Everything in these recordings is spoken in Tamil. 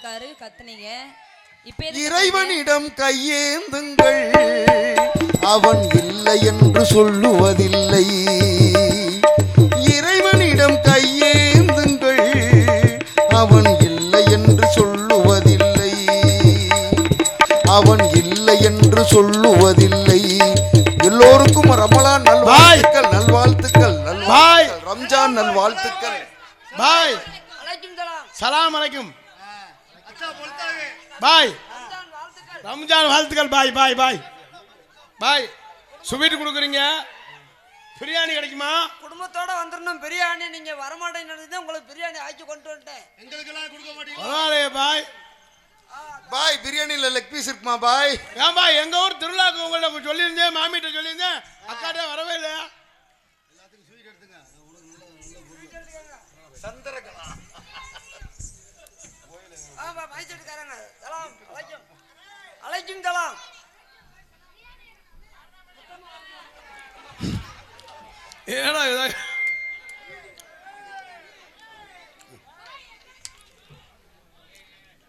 இருக்காரு கத்துனீங்க. இப்ப இறைவனிடம் கையேந்துங்கள், அவன் இல்லை என்று சொல்லுவதில்லை. இறைவனிடம் கையேந்துங்கள், அவன் இல்லை என்று சொல்லுவதில்லை. அவன் இல்லை என்று சொல்லுவதில்லை. எல்லோருக்கும் ரமலான் நல்வாழ்த்துக்கள், நல்வாழ்த்துக்கள், நல்வாழ்த்துக்கள், ரம்ஜான் நல்வாழ்த்துக்கள். பாய் சலாம் அலைக்கும் பாய், ரம்ஜான் வாழ்த்துக்கள் பாய். பாய் பாய் பாய், ஸ்வீட் கொடுக்குறீங்க, பிரியாணி கிடைக்குமா? குடும்பத்தோட வந்துடணும். பிரியாணி நீங்க வரமாட்டேன்னு உங்களுக்கு பிரியாணி ஆக்கி கொண்டு வந்துட்டேன். எங்களுக்கெல்லாம் கொடுக்க மாட்டீங்க பாய். பாய் பிரியாணில லெக் பீஸ் இருக்குமா பாய்? ஏன் பாய், எங்க ஊர் திருவிழாக்கு உங்கள்ட்ட சொல்லியிருந்தேன், மாமிட்ட சொல்லியிருந்தேன், அக்காட்டே வரவே இல்லை. சந்திரகலா மைசெட்டுக்காரங்க சலாம் அலைக்கும் அலைக்கும் சலாம். ஏடா இதா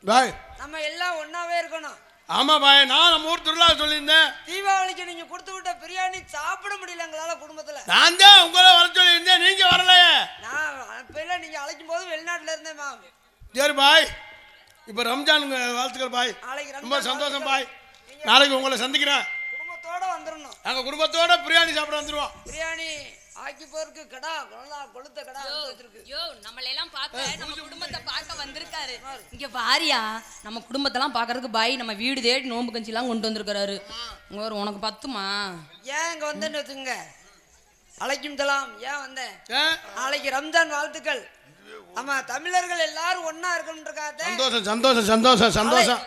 பாய், நம்ம எல்லாம் ஒன்னாவே இருக்கணும். ஆமா பாய், நான் நம்ம ஊர் திருவிழா சொல்லியிருந்தேன். தீபாவளிக்கு நீங்க கொடுத்து விட்ட பிரியாணி சாப்பிட முடியல எங்களால குடும்பத்துல. நான் தான் உங்களை வர சொல்லியிருந்தேன், நீங்க வரலையே. நான் அப்ப நீங்க அழைக்கும் போது வெளிநாட்டுல இருந்தேன் மா. சரி பாய், இப்ப ரம்ஜான் வாழ்த்துக்கள் பாய், ரொம்ப சந்தோஷம் பாய். நாளைக்கு உங்களை சந்திக்கிறேன். குடும்பத்தோட வந்துடணும். நாங்க குடும்பத்தோட பிரியாணி சாப்பிட வந்துருவோம். பிரியாணி ஆக்கி போருக்கு கடா கொளுத்த கடா வச்சிருக்கு. யோ நம்மள எல்லாம் பார்க்க நம்ம குடும்பத்தை பார்க்க வந்திருக்காரு. இங்க வாரியா, நம்ம குடும்பத்தெல்லாம் பார்க்கிறதுக்கு பாய் நம்ம வீடு தேடி நோம்பு கஞ்சி எல்லாம் கொண்டு வந்திருக்காரு. உனக்கு பத்துமா? ஏன் இங்க வந்தேன்னு வச்சுங்க. அழைக்கும் சலாம். ஏன் வந்தேன்? நாளைக்கு ரம்ஜான் வாழ்த்துக்கள். ஆமா, தமிழர்கள் எல்லாரும் ஒன்னா இருக்கணும்ன்றக்காக சந்தோஷம் சந்தோஷம் சந்தோஷம் சந்தோஷம்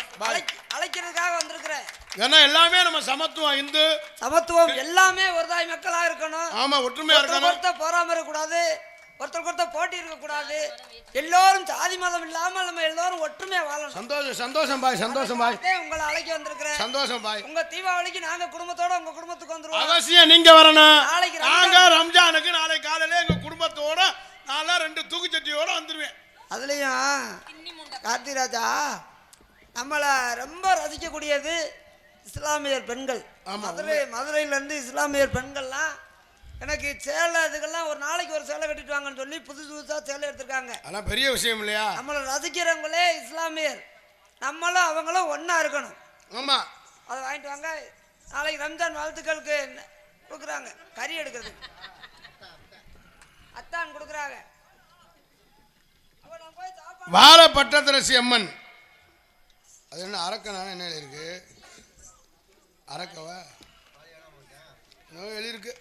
அழைக்கிறதுக்காக வந்திருக்கிறேன். ஏன்னா எல்லாமே நம்ம சமத்துவம், இந்து சமத்துவம், எல்லாமே ஒருதாய் மக்களா இருக்கணும். ஆமா, ஒற்றுமையா இருக்கணும். ஒருத்தர் பொறாம இருக்க கூடாது, ஒருத்தருக்கு ஒருத்தர் போட்டி இருக்க கூடாது. எல்லோரும் ஜாதி மதம் இல்லாம நம்ம எல்லாரும் ஒற்றுமையா வாழணும். சந்தோஷம் சந்தோஷம் பாய், சந்தோஷம் பாய். உங்களை அழைக்க வந்திருக்கிறேன். சந்தோஷம் பாய். உங்க தீபாவளிக்கு நாங்க குடும்பத்தோட உங்க குடும்பத்துக்கு வந்துருவோம். அவசியம் நீங்க வரணும். நாளைக்கு நாங்க ரம்ஜானுக்கு நாளை காலையில எங்க குடும்பத்தோட நாளா 2 தூக்குச்சட்டியோட வந்துருவேன். அதுலயும் கார்த்திராஜா நம்மள ரொம்ப ரசிக்கக்கூடியது இஸ்லாமியர் பெண்கள். மதுரையில இருந்து இஸ்லாமியர் பெண்கள்லாம் எனக்கு சேலை இதுக்கெல்லாம் ஒரு நாளைக்கு ஒரு சேலை கட்டிட்டு வாங்கன்னு சொல்லி புதுசா சேலை எடுத்திருக்காங்க. அதெல்லாம் பெரிய விஷயம் இல்லையா? நம்மளை ரசிக்கிறவங்களே இஸ்லாமியர், நம்மளும் அவங்களும் ஒன்னா இருக்கணும். ஆமா, அதை வாங்கிட்டு வாங்க. நாளைக்கு ரம்ஜான் வாழ்த்துக்களுக்கு கொடுக்குறாங்க, கறி எடுக்கிறதுக்கு அத்தான் கொடுக்குறாங்க. வாழப்பட்டரசி அம்மன், அது என்ன அரக்கனான என்ன இருக்கு? அரக்கவா எழுதிருக்கு.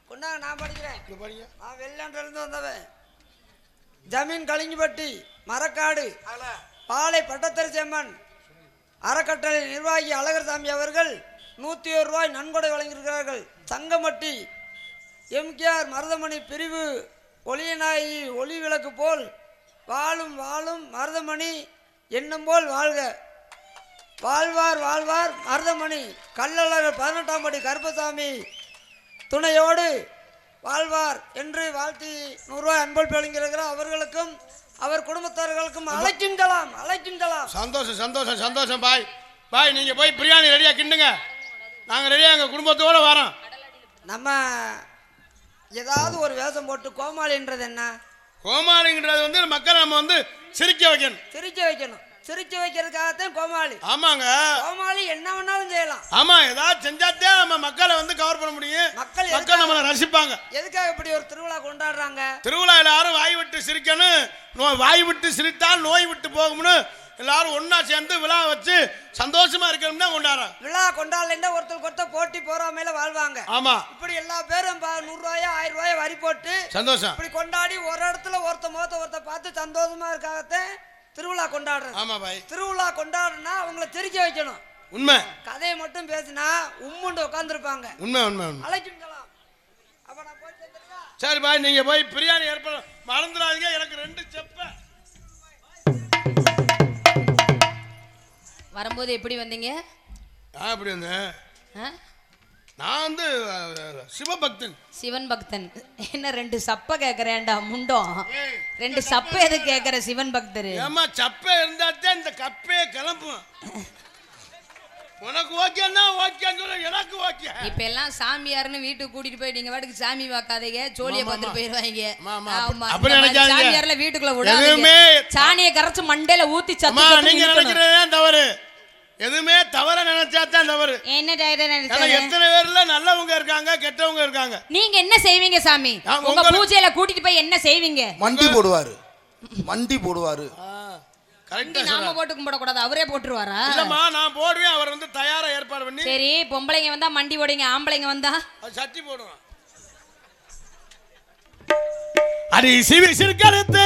கொண்டாங்க, நான் படிக்கிறேன். நான் வெள்ளாண்டுல இருந்து வந்தவன். ஜமீன் கலிங்கப்பட்டி மரக்காடு பாலை பட்டத்தரசி அம்மன் அறக்கட்டளை நிர்வாகி அழகர்சாமி அவர்கள் 101 ரூபாய் நன்கொடை வழங்கியிருக்கிறார்கள். சங்கமட்டி எம்கேஆர் மருதமணி பிரிவு ஒளியநாயகி ஒளி விளக்கு போல் வாழும் வாழும் மருதமணி என்னும் போல் வாழ்க, வாழ்வார் வாழ்வார் மருதமணி கள்ளழகர் 18ஆம் படி கருப்பசாமி துணையோடு வாழ்வார் என்று வாழ்த்தி 100 ரூபாய் அன்பளிப்பு வழங்கியிருக்கிறார். அவர்களுக்கும் அவர் குடும்பத்தார்களுக்கும் அழைக்கின்றலாம் அழைக்கின்றலாம். சந்தோஷம் சந்தோஷம் சந்தோஷம் பாய். பாய், நீங்க போய் பிரியாணி ரெடியா கிண்டுங்க, நாங்க ரெடியா எங்க குடும்பத்தோட வரோம். நம்ம ஏதாவது ஒரு வேஷம் போட்டு கோமாளின்றது என்ன? கோமாளிங்கிறது வந்து மக்களை நம்ம வந்து சிரிக்க வைக்கணும். சிரிக்க வைக்கிறதுக்காகத்தான் கோமாளி. ஆமாங்க, கோமாளி என்ன வேணாலும் செய்யலாம். ஆமா, ஏதாவது செஞ்சாத்தே நம்ம மக்களை வந்து கவர் பண்ண முடியும். மக்கள் நம்மளை ரசிப்பாங்க. எதுக்காக இப்படி ஒரு திருவிழா கொண்டாடுறாங்க? திருவிழா எல்லாரும் வாய் விட்டு சிரிக்கணும், வாய் விட்டு சிரித்தால் நோய் விட்டு போகும்னு எல்லாரும் ஒன்னா சேர்ந்து விழா வச்சு சந்தோஷமா இருக்கணும்னா கொண்டாடுறாங்க. விழா கொண்டாடலைன்னா ஒருத்தருக்கு ஒருத்தர் போட்டி போறாமையில வாழ்வாங்க. ஆமா, இப்படி எல்லா பேரும் 100 ரூபாய் 1000 ரூபாய் வரி போட்டு சந்தோஷம் இப்படி கொண்டாடி ஒரு இடத்துல ஒருத்த முகத்தை ஒருத்த பார்த்து சந்தோஷமா இருக்காகத்தான் திருவிழா கொண்டாடுறது. ஆமா பாய், திருவிழா கொண்டாடுனா அவங்கள சிரிக்க வைக்கணும். உண்மை. கதையை மட்டும் பேசினா உம்முண்டு உட்கார்ந்துருப்பாங்க. உண்மை உண்மை. அழைக்கின்றலாம். அப்ப நான் போய் சேர்ந்துருக்கா? சரி பாய், நீங்க போய் பிரியாணி ஏற்பாடு மறந்துடாதீங்க. எனக்கு 2 செப்ப. வரும்போது எப்படி வந்தீங்க? எப்படி வந்தேன்? நான் வந்து சிவபக்தன். சிவன் பக்தன். என்ன 2 சப்ப கேக்குறேன்டா முண்டம்? 2 சப்ப எது கேக்குற சிவன் பக்தரு? ஏமா சப்பை இருந்தாத்தான் இந்த கப்பே கிளம்பும். உனக்கு ஓகேன்னா ஓகேன்னு சொல்ல, எனக்கு ஓகே. இப்ப எல்லாம் சாமியார்னு வீட்டுக்கு கூட்டிட்டு போய் நீங்க வாட்டுக்கு சாமி வாக்காதீங்க, சோழிய பார்த்துட்டு போயிருவாங்க. சாமியார்ல வீட்டுக்குள்ள விடாதீங்க. சாணியை கரைச்சு மண்டையில ஊத்தி சத்து. நீங்க நினைக்கிறதே தவறு. எதுவுமே தவற நினைச்சாதான் தவறு. என்ன நினைச்சா? எத்தனை பேர்ல நல்லவங்க இருக்காங்க, கெட்டவங்க இருக்காங்க. நீங்க என்ன செய்வீங்க சாமி? உங்க பூஜையில கூட்டிட்டு போய் என்ன செய்வீங்க? மண்டி போடுவாரு. மண்டி போடுவாரு. நாம போட்டு கும்பிட கூடாது, அவரே போட்டுருவாரா? இல்லம்மா, நான் போடுவேன். அவர் வந்து தயாரா ஏற்பாடு பண்ணி. சரி, பொம்பளைங்க வந்தா மண்டி போடுங்க, ஆம்பளைங்க வந்தா சட்டி போடுவான். அடி சிவி சிறுகடத்து,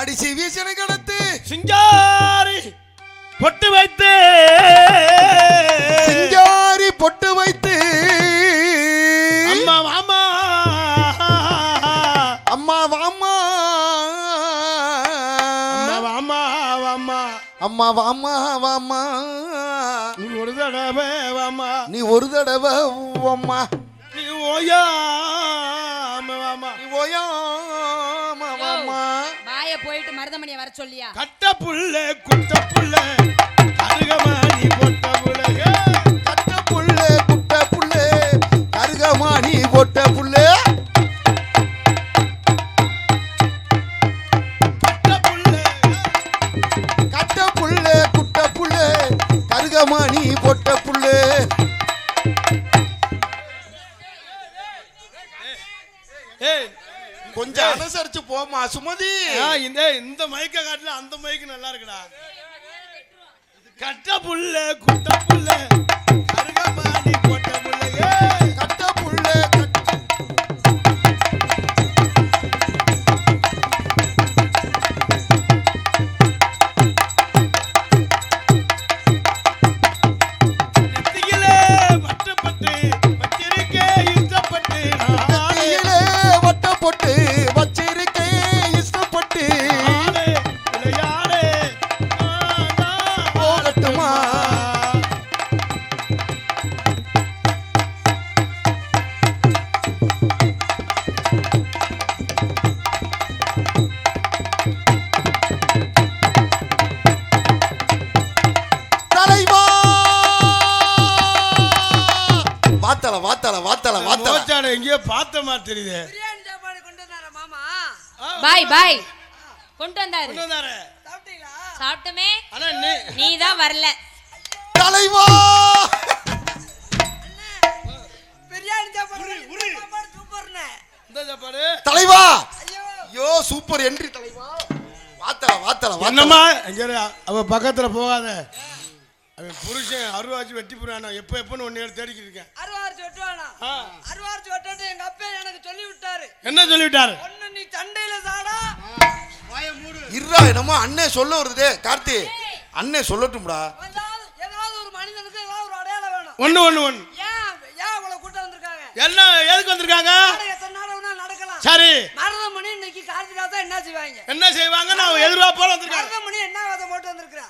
அடி சிவி சிறுகடத்து, சிங்காரி பொட்டு வைத்து, சிங்காரி பொட்டு வைத்து, அம்மா வாமா, அம்மா வாமா, அம்மா வாமா வாமா, நீ ஒரு தடவை வாமா, நீ ஒரு தடவை வாமா, நீ ஓயாம வாமா, நீ ஓயாம வாமா. வாய போயிட்டு மருதமணியை வர சொல்லியா? கட்ட புள்ள குட்ட புள்ள கருகமாணி பொட்ட புள்ள, கட்ட புள்ள குட்ட புள்ள கருகமாணி பொட்ட புள்ள, கருகமாணி பொட்ட புள்ளு. கொஞ்சம் அனுசரிச்சு போமா சுமதி. இந்த மைக்க காட்டுல அந்த மைக்கு நல்லா இருக்குடா. கட்ட புள்ள குட்ட புள்ள கருகமாணி பொட்ட புள்ள, கட்ட புள்ள எங்கேயோ பார்த்த மாதிரி தெரியுது. பாய் பாய் கொண்டு வந்தாரு. சாப்பிட்டமே. நீ தான் வரல தலைவா. பிரியாணி சாப்பாடு சூப்பர்னே. இந்த சாப்பாடு தலைவா. ஐயோ சூப்பர் என்ட்ரி தலைவா. வாத்தல என்னம்மா அவ பக்கத்துல போகாத. அவன் புருஷன் அருவாச்சி வெட்டி புறானா எப்பன்னு 1 இயர் தேடிக்கிட்டு இருக்கேன். அருவாச்சி வெட்டுவானா? அருவாச்சி வெட்டாட்டு எங்க அப்பா எனக்கு சொல்லி விட்டாரு. என்ன சொல்லி விட்டாரு? ஒண்ணு நீ சண்டையில சாடா. வாயை மூடு. இருடா, என்னமோ அண்ணே சொல்ல வருதே. கார்த்தி அண்ணே சொல்லட்டும்டா. ஏதாவது ஒரு மனிதனுக்கு ஏதாவது ஒரு அடையாளம் வேணும். ஒண்ணு ஏன் உங்களை கூட்ட வந்திருக்காங்க? என்ன எதுக்கு வந்திருக்காங்க? எத்தனை நாள் வேணா நடக்கலாம். சரி, மருதமணி இன்னைக்கு கார்த்திகாதா என்ன செய்வாங்க? என்ன செய்வாங்க? நான் எதிர்பார்ப்போட வந்திருக்கேன். மருதமணி என்ன வாதம் போட்டு வந்திருக்கா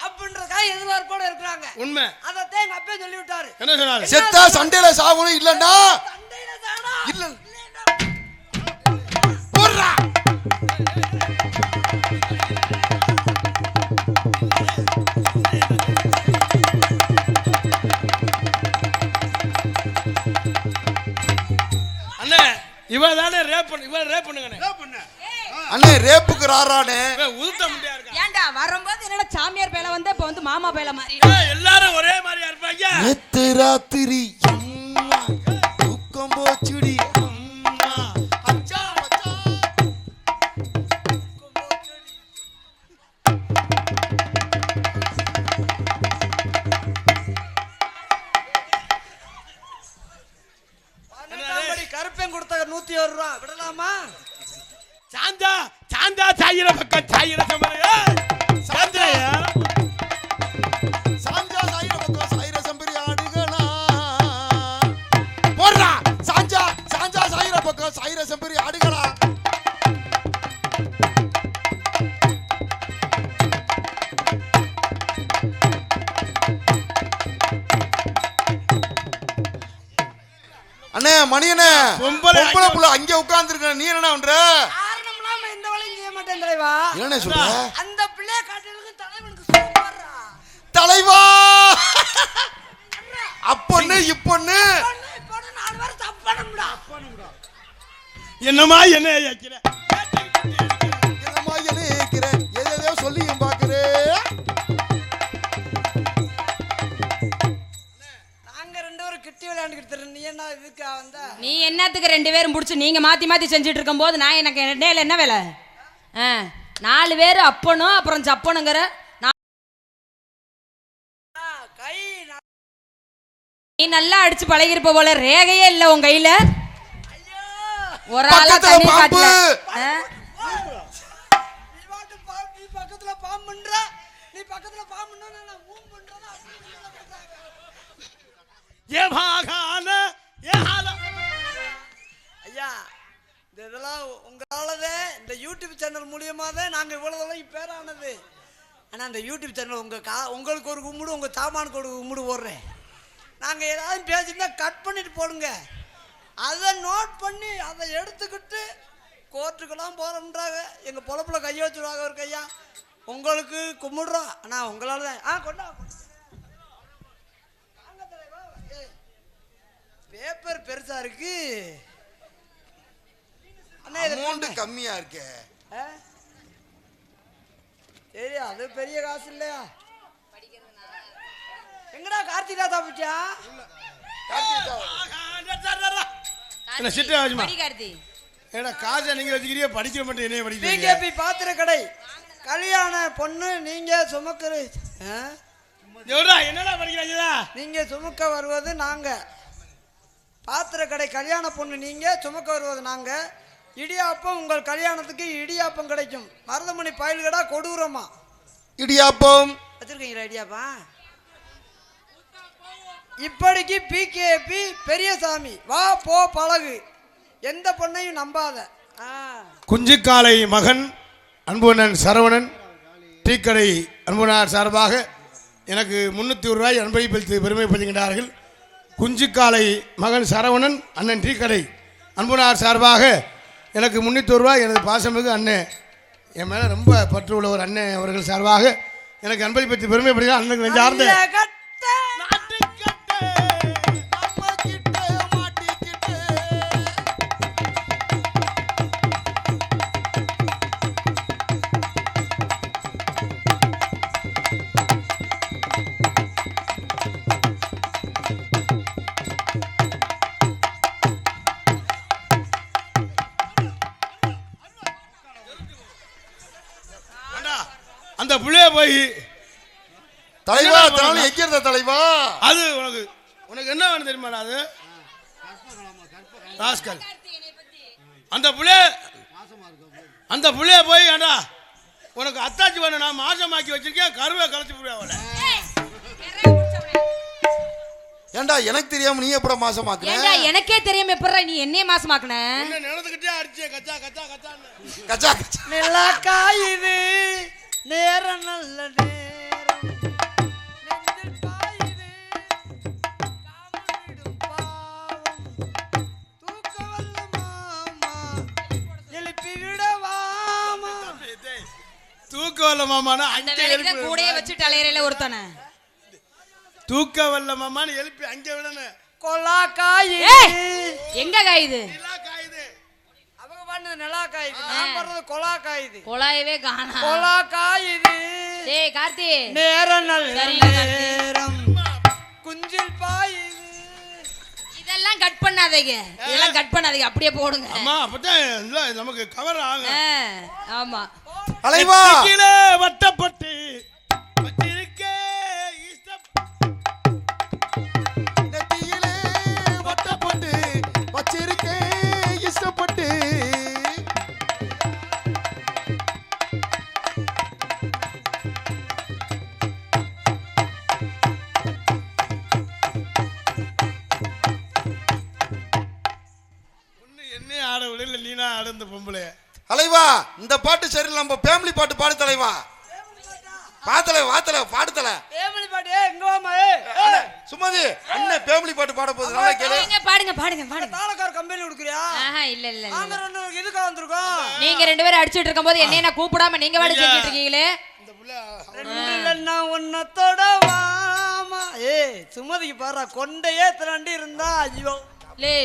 அப்படின்றதுக்காக எதிர்பார்ப்போட இருக்காங்க. உண்மை. அதத்தான் எங்க அப்பா சொல்லி விட்டாரு. என்ன சொன்னாரு? செத்தா சண்டையில சாகணும், இல்லன்னா சண்டையில சாடா. இல்ல போறா. அண்ணே இவ தானே ரேப் பண்ணுங்க. அண்ணே ரேப்புக்கு ராரானே உதுத்த முடியா இருக்கா? ஏன்டா வரும்போது என்னடா சாமியார் பேல வந்து இப்ப வந்து மாமா பேல மாதிரி எல்லாரும் ஒரே மாதிரியா இருப்பாங்க. நேத்து ராத்திரி தூக்கம் போச்சுடி. அச்சா மச்சா கருப்பேன் கொடுத்த 101 ரூபா விடலாமா? சாந்தா சாயிர பக்கம் சாயிர சம்பரையா சாந்திரையா சாஞ்சா சாயிர பக்கம் சாயிர சம்பரி ஆடுகளா. போறா. சாஞ்சா சாயிர பக்கம் சாயிர சம்பரி ஆடுகளா. மணியனே பொம்பளை புள்ள அங்க உட்கார்ந்துருக்க, நீ என்ன பண்ற? காரணம் இல்லாம எந்த வேலையும் செய்ய மாட்டேன் தலைவா. என்ன சொல்ற? அந்த பிள்ளைய காட்டுறதுக்கு தலைவனுக்கு சூப்பர்ரா. தலைவா அப்பொண்ணு இப்பொண்ணு இப்பொண்ணு 4 பேர் தப்பணும்டா. என்னமா என்ன வைக்கிற? என்னம்மா என்ன கேக்குற? எதையோ சொல்லியும் பாக்குறே. நாங்க 2 பேரும் கிட்டி விளையாண்டுக்கிட்டு இருக்கோம். நீ என்ன இதுக்கு வந்த? நீ என்னத்துக்கு 2 பேரும் புடிச்சு நீங்க மாத்தி மாத்தி செஞ்சுட்டு இருக்கும்போது நான் எனக்கு இடையில என்ன வேலை? 4 பேர் அப்பனும் அப்புறம் சப்பனுங்கிற. கை நீ நல்லா அடிச்சு பழகிருப்ப போல, ரேகையே இல்ல உன் கையில. ஒரு ஆளா பக்கத்துல தண்ணி பாம்பு. காட்டல. நீ பக்கத்துல பாம்புன்ற, நீ பக்கத்துல பாம்புன்னா நான் ஊம் பண்றேன். ஏ பாகான ஏ ஹால. ஐயா இதெல்லாம் உங்களாலதே, இந்த யூடியூப் சேனல் மூலியமா தான் நாங்க இவ்வளவு பேரானது. ஆனா அந்த யூடியூப் சேனல் உங்களுக்கு ஒரு கும்பிடு, உங்க சாமானுக்கு ஒரு கும்பிடு போடுறேன். நாங்க ஏதாவது பேசியிருந்தா கட் பண்ணிட்டு போடுங்க. அதை நோட் பண்ணி அதை எடுத்துக்கிட்டு கோர்ட்டுக்கெல்லாம் போறோம்ன்றாங்க. எங்க பொழப்புல கையை வச்சுடுவாங்க ஒரு கையா. உங்களுக்கு கும்பிடுறோம், ஆனா உங்களால தான். கொண்டா பேப்பர் பெருசா இருக்கு. அமௌண்ட் கம்மியா இருக்கே. சரி, அது பெரிய காசு இல்லையா? எங்கடா கார்த்திகா தாப்பிச்சா? என்ன சிட்டு ஆச்சுமா? படி கார்த்தி. ஏடா காசை நீங்க வச்சுக்கிறிய, படிக்கிற மட்டும் என்ன படிக்கிறீங்க? பிகேபி பாத்திர கடை கல்யாண பொண்ணு நீங்க சுமக்கிற. எவ்வளோ என்னடா படிக்கிறாங்க? நீங்க சுமக்க வருவது நாங்க. பாத்திர கடை கல்யாண பொண்ணு நீங்க, சுமக்க வருவது நாங்க. இடியாப்பம் உங்கள் கல்யாணத்துக்கு இடியாப்பம் கிடைக்கும். மருதமணி பாயில் கடா கொடூரமா இடியாப்பம் வச்சிருக்கீங்களா? இடியாப்பா இப்படிக்கு பிகேபி பெரியசாமி வா போ பழகு, எந்த பொண்ணையும் நம்பாத. குஞ்சுக்காலை மகன் அன்புணன் சரவணன் டீக்கடை அன்புனார் சார்பாக எனக்கு 300 ரூபாய் அன்பளிப்பளித்து பெருமைப்படுத்துகின்றார்கள். குஞ்சுக்காலை மகன் சரவணன் அண்ணன் டீக்கடை அன்புனார் சார்பாக எனக்கு 300 ரூபாய் எனது பாசமிகு அண்ணன், என் மேலே ரொம்ப பற்று உள்ள ஒரு அண்ணன் அவர்கள் சார்பாக எனக்கு அன்பளிப்பளித்து பெருமைப்படுகிறார். அண்ணனுக்கு நெஞ்சார்ந்த அந்த புள்ளைய போய் தலைவா தானே எக்கிறத தலைவா. அது உனக்கு உனக்கு என்ன வேணும் தெரியுமா? அது ராஸ்கல். அந்த புள்ளைய போய் ஏண்டா உனக்கு அத்தாச்சி வேணும், நான் மாசமாக்கி வச்சிருக்கேன், கருவை கலைச்சு போடுவேன் அவளை. ஏண்டா எனக்கு தெரியாம நீ எப்பட மாசமாக்குற? ஏண்டா எனக்கே தெரியாம எப்பறா நீ என்னைய மாசமாக்குன? என்ன நிலத்துக்கிட்டே அடிச்சே கச்சா கச்சா கச்சான்னு. கச்சா கச்சா நிலா காயுது நேரம் நல்ல நேரம், நெஞ்சில் பாயுது காமனிடும் பாவம், தூக்க வல்ல மாமா எழுப்பி விடவாமா. தூக்க வல்ல மாமானா அந்த அங்கே வேலைக்கு எழுப்பி கூடயே வச்சு தலையறையில ஒருத்தன. தூக்க வல்ல மாமான்னு எழுப்பி அங்கே விடணும். கொலா காயுது. எங்க காயுது? நிலா காயுது. அவங்க பண்ணது நிலா காயுது, நான் பண்றது கொலா காயுது. கொலாயவே காணா. கொலா காயுது டேய் கார்த்தி, நேரம் நல்ல சரிங்க கார்த்தி. நேரம் குஞ்சில் பாயுது. இதெல்லாம் கட் பண்ணாதீங்க, இதெல்லாம் கட் பண்ணாதீங்க, அப்படியே போடுங்க. அம்மா அப்பதான் இல்ல நமக்கு கவர் ஆகும். ஆமா தலைவா கீழே வட்டப்பட்டு வச்சிருக்கே நெத்தியிலே வட்டப்பட்டு வச்சிருக்கேன் இஷ்டப்பட்டு. என்ன ஆட விடல, நீனா ஆடுந்த பொம்பளை. தலைவா இந்த பாட்டு சரி, நம்ம ஃபேமிலி பாட்டு பாடு தலைவா. வாத்தல பாடுதல ஃபேமிலி பாட்டு எங்க வாமா சும்மாதி அண்ணன் ஃபேமிலி பாட்டு பாட போகுது நல்லா கேளு. பாடுங்க தாளக்கார கம்பெனி கொடுக்குறியா? இல்ல நாங்க ரெண்டு பேருக்கு இதுக்கு வந்திருக்கோம். நீங்க ரெண்டு பேரும் அடிச்சிட்டு இருக்கும்போது என்ன கூப்பிடாம நீங்க வாடி செஞ்சிட்டு இருக்கீங்களே. ரெண்டு இல்லன்னா உன்னத்தோட வாமா. சுமதிக்கு பாரு கொண்டையே திரண்டி இருந்தா ஐயோ லே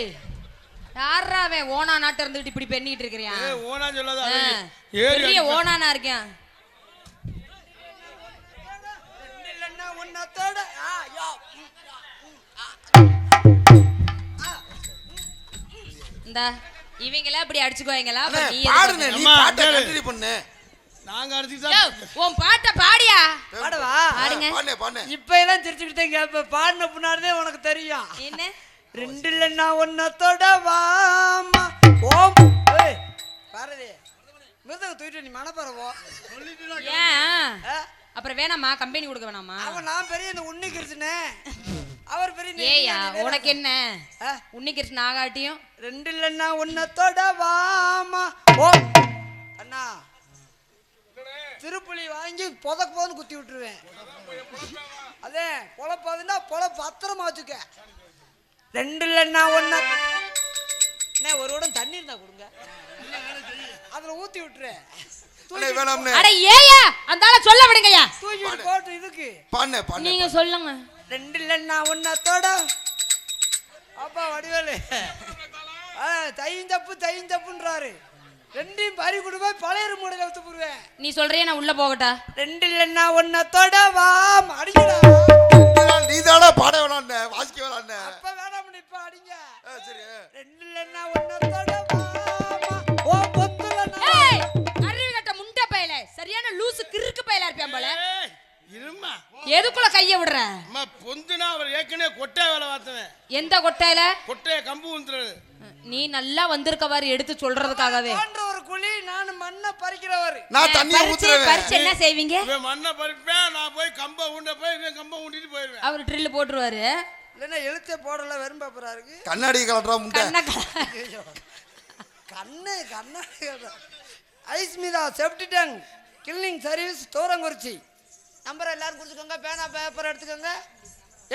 யாரா அவன் ஓனா நாட்ட இருந்துட்டு இப்படி பண்ணிட்டு இருக்கறியா? ஓனா சொல்லாத பெரிய ஓனானா இருக்கேன். ரெண்டு இல்லன்னா உன்னத்தோட ஐயோ இந்த இவங்கள இப்படி அடிச்சுக்குவாங்களா? நீ பாடுனே நீ பாட்ட கண்டினியூ பண்ணு. நாங்க அடிச்சுட்டா உன் பாட்ட பாடியா? பாடவா? பாடுங்க. பாடுனே இப்ப எல்லாம் சிரிச்சுக்கிட்டே கேப்ப பாடின பின்னாடியே உனக்கு தெரியும். என்ன? ரெண்டு இல்லன்னா உன்னத்தோட வாமா. ஓம் பாரதி மிருதங்க தூக்கிட்டு நீ மனப்பறவோ ஏன் அப்புறம் வேணாமா? கம்பெனி கொடுக்க வேணாமா? அவன் நான் பெரிய இந்த உன்னி கிருஷ்ணே அவர் பெரிய ஏயா உனக்கு என்ன உன்னி கிருஷ்ணன் ஆகாட்டியும்? ரெண்டு இல்லன்னா உன்னத்தோட வாமா. ஓம் அண்ணா திருப்புளி வாங்கி போதுன்னு குத்தி விட்டுருவேன். அதே பொழப்பாதுன்னா பொழப்பு பத்திரமா வச்சுக்க. ரெண்டு இல்லன்னா ஒண்ணு ஒரு உடம் தண்ணி இருந்தா கொடுங்க, அதுல ஊத்தி விட்டுறேன். அட ஏயா அந்தால சொல்ல விடுங்கயா. தூக்கி போட்டு இதுக்கு நீங்க சொல்லுங்க. ரெண்டு இல்லன்னா ஒன்னத்தோட அப்பா வடிவேலு தையஞ்சப்புன்றாரு. ரெண்டையும் பறி கொடுப்பா பழைய மூடையில வச்சு போடுவேன். நீ சொல்றியா நான் உள்ள போகட்டா? ரெண்டு இல்லன்னா ஒன்னத்தோட வா அடிக்கடா. நீதாடா பாட வேணாம்னே வாசிக்க வேணாம்னே. அப்ப வேணாம் இப்ப அடிங்க. சரி. ரெண்டு இல்லன்னா ஒன்னத்தோட வா ஓ பொத்துலனா. ஏய் அறிவு கட்ட முண்டை பயலே சரியான லூசு கிறுக்கு பயலா இருப்பான் போல. இருமா எதுக்குள்ள கைய விடுற? அம்மா பொந்துனா அவர் ஏற்கனவே கொட்டை வேலை பார்த்தவன். எந்த கொட்டையில? கொட்டைய கம்பு ஊந்துறது. நீ நல்லா வந்திருக்கவாரு எடுத்து சொல்றதுக்காகவே. போன்ற ஒரு குழி நான் மண்ணை பறிக்கிறவர். நான் தண்ணியை ஊத்துறேன். பறிச்சு என்ன செய்வீங்க? இவன் மண்ணை பறிப்பேன், நான் போய் கம்ப ஊண்ட போய் இவன் கம்ப ஊண்டிட்டு போயிடுவேன். அவர் ட்ரில் போட்டுருவாரு. இல்லைன்னா எழுத்தே போடல வெறும் பேப்பரா இருக்கு. கண்ணாடி கலட்டுறா முண்டை. கண்ணாடி ஐஸ்மிதா septic tank cleaning service Thorankurichi. Number எல்லாரும் குறிச்சுக்கோங்க, பேனா பேப்பர் எடுத்துக்கோங்க.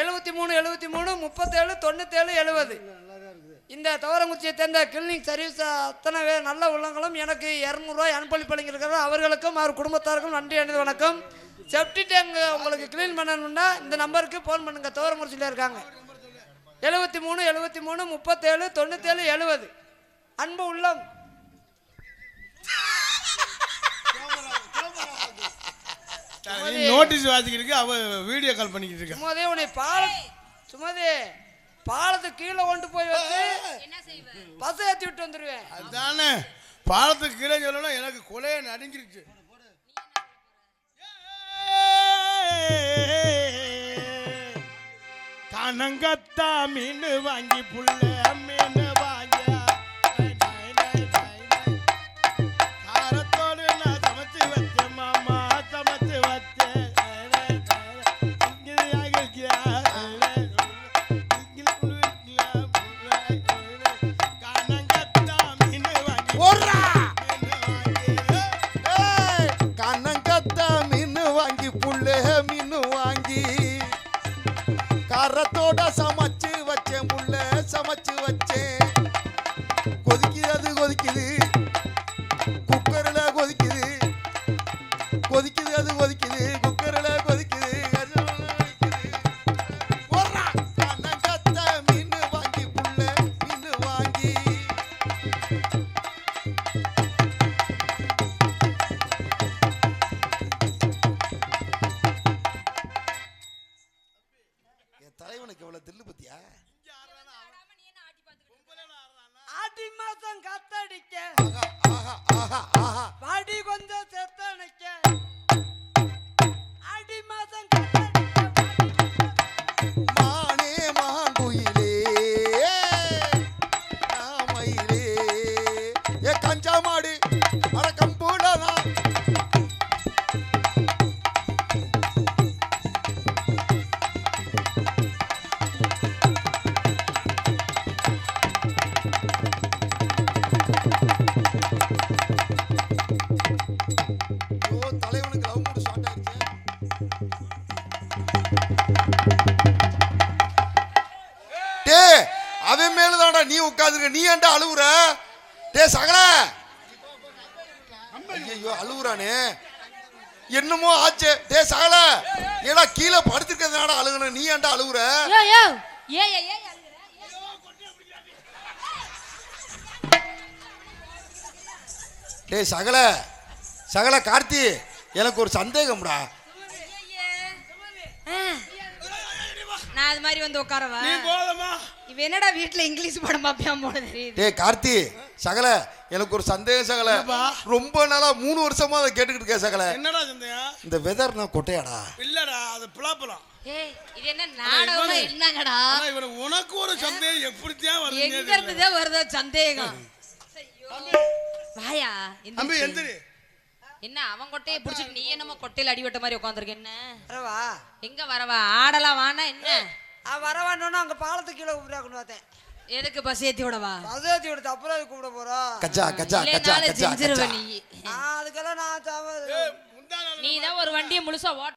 73 37 37 97 70. இந்த தோரங்குறிச்சியை சேர்ந்த கிளீனிங் சர்வீஸ் அத்தனை நல்ல உள்ளங்களும் எனக்கு 200 ரூபாய் அனுப்பளிப்பளிக்கிறார். அவர்களுக்கும் அவர் குடும்பத்தாருக்கும் நன்றி அணிந்து வணக்கம். செப்டி டேங்க் உங்களுக்கு கிளீன் பண்ணணும்னா இந்த நம்பருக்கு ஃபோன் பண்ணுங்க. தோரங்குறிச்சியில் இருக்காங்க. 73 73 37 97 70. அன்பு உள்ளம். நோட்டீஸ் வாசிக்கிறதுக்கு அவ வீடியோ கால் பண்ணிக்கிட்டு இருக்கா. சும்மாதே உன்னை சும்மாதே பாலத்துக்கு கீழே கொண்டு போய் வச்சு என்ன செய்வ? பஸ் ஏத்தி விட்டு வந்துருவேன். அதானே பாலத்துக்கு கீழே சொல்லணும். எனக்கு கொலைய நடுங்கிருச்சு. கனங்கத்தா மீன் வாங்கி புள்ள மீன் வாங்க காரத்தோடு நான் சமைச்சு வச்சேன் மாமா சமைச்சு வச்சேன். கனங்கத்தா மீன் வாங்கி கண்ணங்கத்தா மீன் வாங்கி புள்ள மீன் வாங்கி காரத்தோட சமைச்சு வச்சேன் புள்ள சமைச்சு வச்சேன். கொதிக்குது அது கொதிக்குது குக்கரில் கொதிக்குது கொதிக்குது அது கொதிக்குது குக்கரில் கொதிக்குது. கண்ணங்கத்தா மீன் வாங்கி புள்ள மீன் வாங்கி தலைவனுக்கு எவ்வளவு தில்லு பத்தியா? ஆடி மாசம் காத்தடிக்க ஆஹா ஆஹா ஆஹா பாடி கொஞ்சம் செத்தனைக்க தலைவனுக்கு லவ் மூடு ஸ்டார்ட் ஆயிடுச்சு. டே அவன் மேலதான்டா நீ உட்கார்ந்துருக்க, நீ ஏன்டா அழுவுற? டே சகல, ஐயோ அழுவுறானே, என்னமோ ஆச்சு. டே சகல, ஏடா கீழே படுத்துக்கிறதுனால அழுகணும், நீ ஏன்டா அழுவுற? டே சகல, சகல கார்த்தி, எனக்கு ஒரு சந்தேகம்டா. நான் அது மாதிரி வந்து உட்காரவா? இவ என்னடா வீட்டுல இங்கிலீஷ் படம் பாப்பியாம போல தெரியுது. டே கார்த்தி, சகல எனக்கு ஒரு சந்தேகம் சகல, ரொம்ப நாளா 3 வருஷமா அதை கேட்டுக்கிட்டு இருக்க சகல. என்னடா சந்தேகம்? இந்த வெதர்னா கொட்டையாடா? இல்லடா, அது புலாப்பலாம். ஏய் இது என்ன நாடகமா என்னங்கடா? இவன் உனக்கு ஒரு சந்தேகம் எப்படித்தான் வருது? எங்க இருந்தே வருதா சந்தேகம்? வாயா அம்பி எந்திரி. என்ன அவன் கொட்டையை புடிச்சிட்டு நீ என்னமோ கொட்டையில அடிவட்ட மாதிரி உட்காந்துருக்க? என்ன வரவா? எங்க வரவா? ஆடலாம் வானா என்ன? வரவான்னு அங்க பாலத்துக்கு கீழே கூப்பிடாக்குன்னு பார்த்தேன். எதுக்கு பஸ் ஏத்தி விடவா? பஸ் ஏத்தி விடுத்து அப்புறம் கூப்பிட போறோம். கச்சா கச்சா கச்சா கச்சா செஞ்சிருவ நீ. அதுக்கெல்லாம் நான் நீ தான் ஒரு வண்டியை முழுசா ஓட்ட